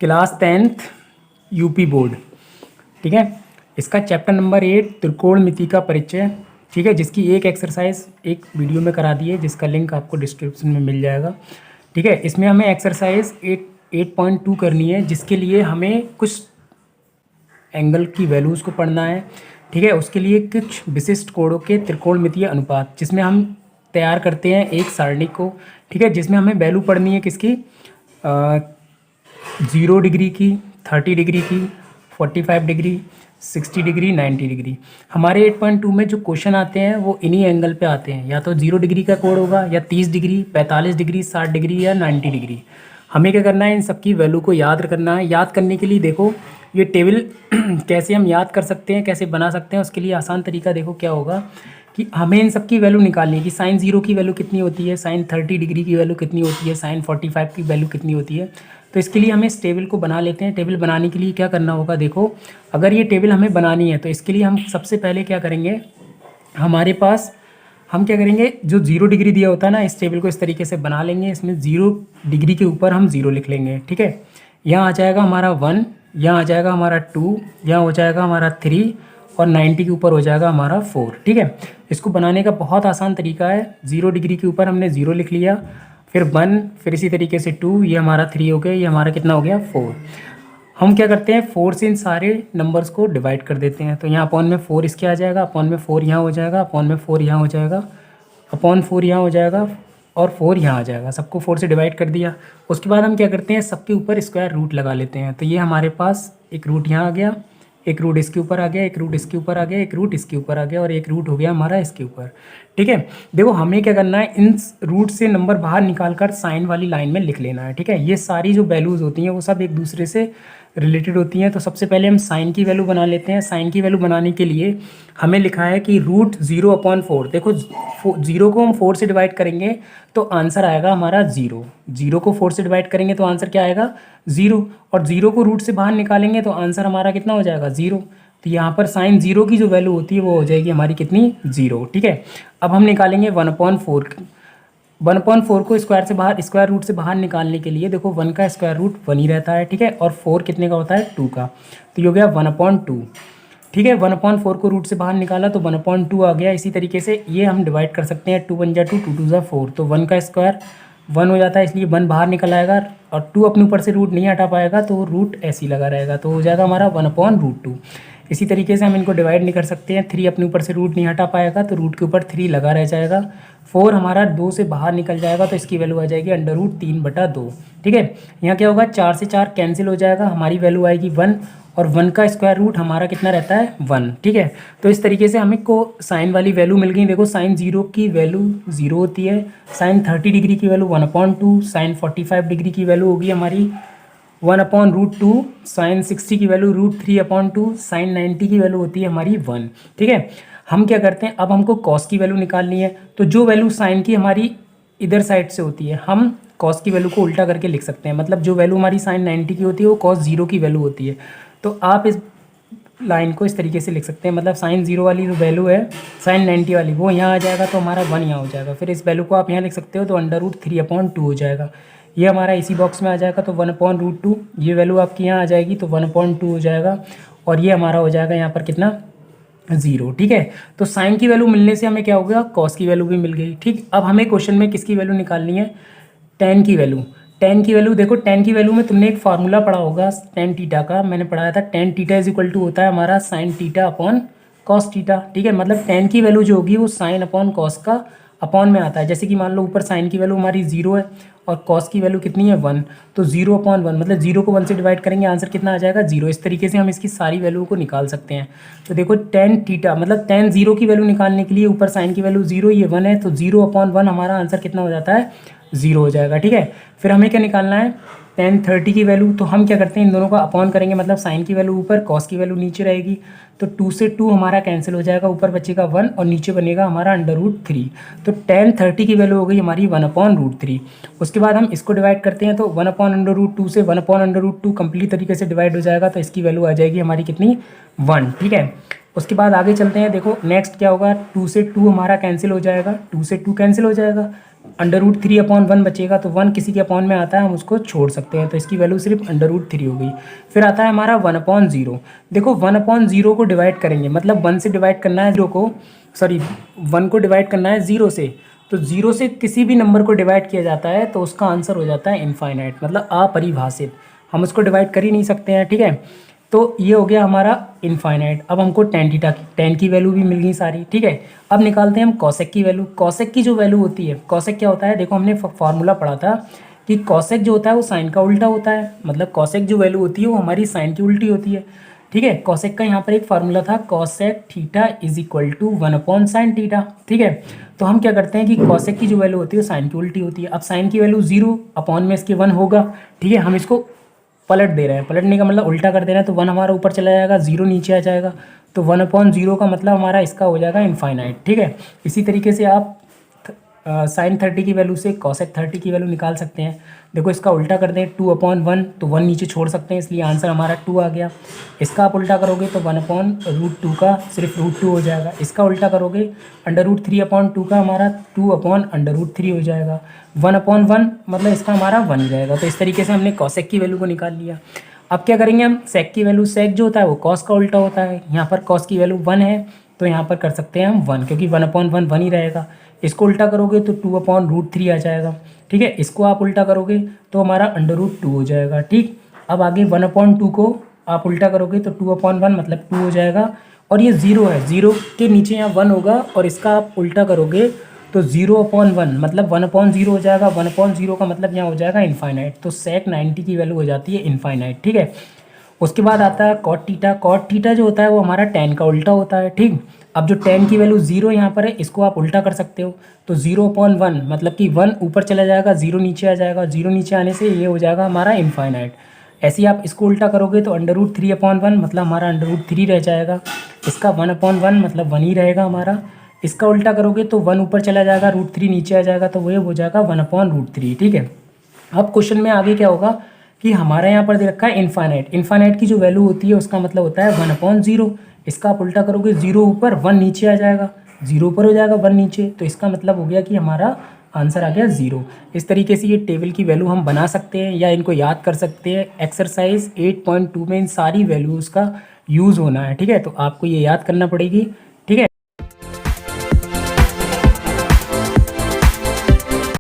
Class 10th UP board, ठीक है। इसका चैप्टर नंबर 8 त्रिकोणमिति का परिचय, ठीक है, जिसकी एक एक्सरसाइज एक वीडियो में करा दी है, जिसका लिंक आपको डिस्क्रिप्शन में मिल जाएगा, ठीक है। इसमें हमें एक्सरसाइज 8.2 करनी है, जिसके लिए हमें कुछ एंगल की वैल्यूज़ को पढ़ना है, ठीक है। उसके लिए कुछ विशिष्ट कोणों के त्रिकोणमितीय अनुपात, जिसमें हम तैयार करते हैं एक सारणी को, ठीक है, जिसमें हमें वैल्यू पढ़नी है किसकी, 0 डिग्री की, 30 डिग्री की, 45 डिग्री, 60 डिग्री, 90 डिग्री। हमारे 8.2 में जो क्वेश्चन आते हैं वो इन्हीं एंगल पे आते हैं, या तो 0 डिग्री का कोण होगा, या 30 डिग्री, 45 डिग्री, 60 डिग्री, या 90 डिग्री। हमें क्या करना है, इन सबकी वैल्यू को याद करना है। याद करने के लिए देखो ये टेबल कैसे हम याद कर सकते हैं, कैसे बना सकते हैं, उसके लिए आसान तरीका देखो क्या होगा कि हमें इन सब की वैल्यू निकालनी है कि साइन 0 की वैल्यू कितनी होती है, साइन 30 डिग्री की वैल्यू कितनी होती है, साइन 45 की वैल्यू कितनी होती है। तो इसके लिए हमें इस टेबल को बना लेते हैं। टेबल बनाने के लिए क्या करना होगा, देखो अगर ये टेबल हमें बनानी है तो इसके लिए हम सबसे पहले क्या करेंगे, हमारे पास हम क्या करेंगे, जो 0 डिग्री दिया होता है ना, इस टेबल को इस तरीके से बना लेंगे। इसमें 0 डिग्री के ऊपर हम 0 लिख लेंगे, ठीक है। यहाँ आ जाएगा हमारा 1, यहाँ आ जाएगा हमारा 2, यहाँ हो जाएगा हमारा 3, और 90 के ऊपर हो जाएगा हमारा 4, ठीक है। इसको बनाने का बहुत आसान तरीका है। 0 डिग्री के ऊपर हमने 0 लिख लिया, फिर 1, फिर इसी तरीके से 2, ये हमारा 3 हो गया, ये हमारा कितना हो गया 4। हम क्या करते हैं, 4 से इन सारे नंबर्स को डिवाइड कर देते हैं। तो यहाँ अपॉन में 4 इसके आ जाएगा, अपॉन में 4 यहाँ हो जाएगा, अपॉन में 4 यहाँ हो जाएगा, अपॉन 4 यहाँ हो जाएगा, और 4 यहाँ आ जाएगा। सबको 4 से डिवाइड कर दिया। उसके बाद हम क्या करते हैं, सबके ऊपर स्क्वायर रूट लगा लेते हैं। तो ये हमारे पास एक रूट यहाँ आ गया, एक रूट इसके ऊपर आ गया, एक रूट इसके ऊपर आ गया, एक रूट इसके ऊपर आ गया, और एक रूट हो गया हमारा इसके ऊपर, ठीक है। देखो हमें क्या करना है, इन रूट से नंबर बाहर निकाल कर साइन वाली लाइन में लिख लेना है, ठीक है। ये सारी जो वैल्यूज़ होती हैं वो सब एक दूसरे से रिलेटेड होती हैं। तो सबसे पहले हम साइन की वैल्यू बना लेते हैं। साइन की वैल्यू बनाने के लिए हमें लिखा है कि रूट 0/4। देखो 0 को हम 4 से डिवाइड करेंगे तो आंसर आएगा हमारा 0। 0 को 4 से डिवाइड करेंगे तो आंसर क्या आएगा 0, और 0 को रूट से बाहर निकालेंगे तो आंसर हमारा कितना हो जाएगा 0। तो यहाँ पर साइन 0 की जो वैल्यू होती है वो हो जाएगी हमारी कितनी 0, ठीक है। अब हम निकालेंगे 1/4। 1/4 को स्क्वायर रूट से बाहर निकालने के लिए देखो 1 का स्क्वायर रूट 1 ही रहता है, ठीक है, और 4 कितने का होता है 2 का। तो ये हो गया 1/2, ठीक है। 1/4 को रूट से बाहर निकाला तो 1/2 आ गया। इसी तरीके से ये हम डिवाइड कर सकते हैं, 2 1 जा 2, 2 2 जा 4। तो 1 का स्क्वायर 1 हो जाता है, इसलिए 1 बाहर निकल आएगा, और 2 अपने ऊपर से रूट नहीं हटा पाएगा तो रूट ऐसे ही लगा रहेगा, तो हो जाएगा हमारा 1/√2। इसी तरीके से हम इनको डिवाइड नहीं कर सकते हैं। 3 अपने ऊपर से रूट नहीं हटा पाएगा तो रूट के ऊपर 3 लगा रह जाएगा। 4 हमारा 2 से बाहर निकल जाएगा तो इसकी वैल्यू आ जाएगी √3/2, ठीक है। यहाँ क्या होगा, 4 से 4 कैंसिल हो जाएगा, हमारी वैल्यू आएगी 1, और 1 का स्क्वायर रूट हमारा कितना रहता है 1, ठीक है। तो इस तरीके से हमें को साइन वाली वैल्यू मिल गई। देखो साइन 0 की वैल्यू 0 होती है, साइन 30 डिग्री की वैल्यू 1/2, साइन 45 डिग्री की वैल्यू होगी हमारी 1/√2, साइन 60 की वैल्यू √3/2, साइन 90 की वैल्यू होती है हमारी 1, ठीक है। हम क्या करते हैं, अब हमको कॉस की वैल्यू निकालनी है। तो जो वैल्यू साइन की हमारी इधर साइड से होती है, हम कॉस की वैल्यू को उल्टा करके लिख सकते हैं। मतलब जो वैल्यू हमारी साइन 90 की होती है वो कॉस 0 की वैल्यू होती है। तो आप इस लाइन को इस तरीके से लिख सकते हैं, मतलब साइन 0 वाली जो वैल्यू है साइन 90 वाली वो यहाँ आ जाएगा तो हमारा 1 यहाँ हो जाएगा। फिर इस वैल्यू को आप यहाँ लिख सकते हो तो √3/2 हो जाएगा। ये हमारा इसी बॉक्स में आ जाएगा तो 1/√2, ये वैल्यू आपकी यहाँ आ जाएगी तो 1/2 हो जाएगा, और ये हमारा हो जाएगा यहाँ पर कितना 0, ठीक है। तो साइन की वैल्यू मिलने से हमें क्या हो गया, कॉस की वैल्यू भी मिल गई, ठीक। अब हमें क्वेश्चन में किसकी वैल्यू निकालनी है, टेन की वैल्यू। टेन की वैल्यू देखो, टेन की वैल्यू में तुमने एक फार्मूला पढ़ा होगा टेन टीटा का, मैंने पढ़ाया था। Tan theta is equal to होता है हमारा sine theta upon cos theta, ठीक है। मतलब टेन की वैल्यू जो होगी वो साइन अपॉन कॉस का अपॉन में आता है। जैसे कि मान लो ऊपर साइन की वैल्यू हमारी 0 है और कॉस की वैल्यू कितनी है 1, तो 0/1, मतलब 0 को 1 से डिवाइड करेंगे आंसर कितना आ जाएगा 0। इस तरीके से हम इसकी सारी वैल्यू को निकाल सकते हैं। तो देखो टेन थीटा मतलब टेन 0 की वैल्यू निकालने के लिए ऊपर साइन की वैल्यू 0, ये 1 है, तो 0/1 हमारा आंसर कितना हो जाता है 0 हो जाएगा, ठीक है। फिर हमें क्या निकालना है, टेन 30 की वैल्यू। तो हम क्या करते हैं, इन दोनों का अपॉन करेंगे, मतलब साइन की वैल्यू ऊपर कॉस की वैल्यू नीचे रहेगी। तो 2 से 2 हमारा कैंसिल हो जाएगा, ऊपर बचेगा 1 और नीचे बनेगा हमारा √3। तो टेन 30 की वैल्यू हो गई हमारी 1/√3। उसके बाद हम इसको डिवाइड करते हैं तो 1/√2 से 1/√2 कंप्लीट तरीके से डिवाइड हो जाएगा, तो इसकी वैल्यू आ जाएगी हमारी कितनी 1, ठीक है। उसके बाद आगे चलते हैं। देखो नेक्स्ट क्या होगा, 2 से 2 हमारा कैंसिल हो जाएगा, 2 से 2 कैंसिल हो जाएगा, √3/1 बचेगा। तो 1 किसी के अपॉन में आता है, हम उसको छोड़ सकते हैं, तो इसकी वैल्यू सिर्फ √3 हो गई। फिर आता है हमारा 1/0। देखो 1/0 को डिवाइड करेंगे, मतलब 1 से डिवाइड करना है 0 को, सॉरी 1 को डिवाइड करना है 0 से। तो 0 से किसी भी नंबर को डिवाइड किया जाता है तो उसका आंसर हो जाता है इनफाइनाइट, मतलब अपरिभाषित, हम उसको डिवाइड कर ही नहीं सकते हैं, ठीक है। तो ये हो गया हमारा इनफाइनाइट। अब हमको tan की वैल्यू भी मिल गई सारी, ठीक है। अब निकालते हैं हम कॉसेक की वैल्यू। कॉसेक की जो वैल्यू होती है, कॉसेक क्या होता है, देखो हमने फॉर्मूला पढ़ा था कि कॉसेक जो होता है वो साइन का उल्टा होता है, मतलब कॉसेक जो वैल्यू होती है वो हमारी साइन की उल्टी होती है, ठीक है। कॉसेक का यहाँ पर एक फार्मूला था, cosec theta is equal to 1/sin theta, ठीक है। तो हम क्या करते हैं कि कॉसेक की जो वैल्यू होती है वो साइन की उल्टी होती है। अब साइन की वैल्यू 0 अपॉन में इसके 1 होगा, ठीक है। हम इसको पलट दे रहे हैं, पलटने का मतलब उल्टा कर दे रहे हैं, तो 1 हमारा ऊपर चला जाएगा, 0 नीचे आ जाएगा। तो 1/0 का मतलब हमारा इसका हो जाएगा इनफाइनाइट, ठीक है। इसी तरीके से आप sin 30 की वैल्यू से cosec 30 की वैल्यू निकाल सकते हैं। देखो इसका उल्टा कर दें, 2/1, तो 1 नीचे छोड़ सकते हैं, इसलिए आंसर हमारा 2 आ गया। इसका आप उल्टा करोगे तो 1/√2 का सिर्फ √2 हो जाएगा। इसका उल्टा करोगे √3/2 का हमारा 2/√3 हो जाएगा। 1/1 मतलब इसका हमारा 1 हो जाएगा। तो इस तरीके से हमने cosec की वैल्यू को निकाल लिया। अब क्या करेंगे हम sec की वैल्यू, sec जो होता है वो cos का उल्टा होता है। यहाँ पर cos की वैल्यू 1 है, तो यहाँ पर कर सकते हैं हम 1, क्योंकि 1/1 1 ही रहेगा। इसको उल्टा करोगे तो 2/√3 आ जाएगा, ठीक है। इसको आप उल्टा करोगे तो हमारा √2 हो जाएगा, ठीक। अब आगे 1/2 को आप उल्टा करोगे तो 2/1 मतलब 2 हो जाएगा। और ये 0 है, 0 के नीचे यहाँ 1 होगा, और इसका आप उल्टा करोगे तो 0/1 मतलब 1/0 हो जाएगा। 1/0 का मतलब यहाँ हो जाएगा इनफाइनाइट। तो sec 90 की वैल्यू हो जाती है इनफाइनाइट, ठीक है। उसके बाद आता है cot थीटा। cot थीटा जो होता है वो हमारा tan का उल्टा होता है, ठीक। अब जो tan की वैल्यू 0 यहाँ पर है, इसको आप उल्टा कर सकते हो। तो 0/1 मतलब कि 1 ऊपर चला जाएगा, 0 नीचे आ जाएगा, 0 नीचे आने से ये हो जाएगा हमारा इनफाइनाइट। ऐसे ही आप इसको उल्टा करोगे तो √3/1 मतलब हमारा √3 रह जाएगा। इसका 1/1 मतलब 1 ही रहेगा हमारा। इसका उल्टा करोगे तो 1 ऊपर चला जाएगा, √3 नीचे आ जाएगा, तो वो हो जाएगा 1/√3, ठीक है। अब क्वेश्चन में आगे क्या होगा कि हमारे यहाँ पर दे रखा है इनफाइनाइट। इनफाइनाइट की जो वैल्यू होती है उसका मतलब होता है 1/0। इसका आप उल्टा करोगे, 0 ऊपर 1 नीचे आ जाएगा, 0 ऊपर हो जाएगा 1 नीचे, तो इसका मतलब हो गया कि हमारा आंसर आ गया 0। इस तरीके से ये टेबल की वैल्यू हम बना सकते हैं या इनको याद कर सकते हैं। एक्सरसाइज 8.2 में इन सारी वैल्यूज़ का यूज़ होना है, ठीक है। तो आपको ये याद करना पड़ेगी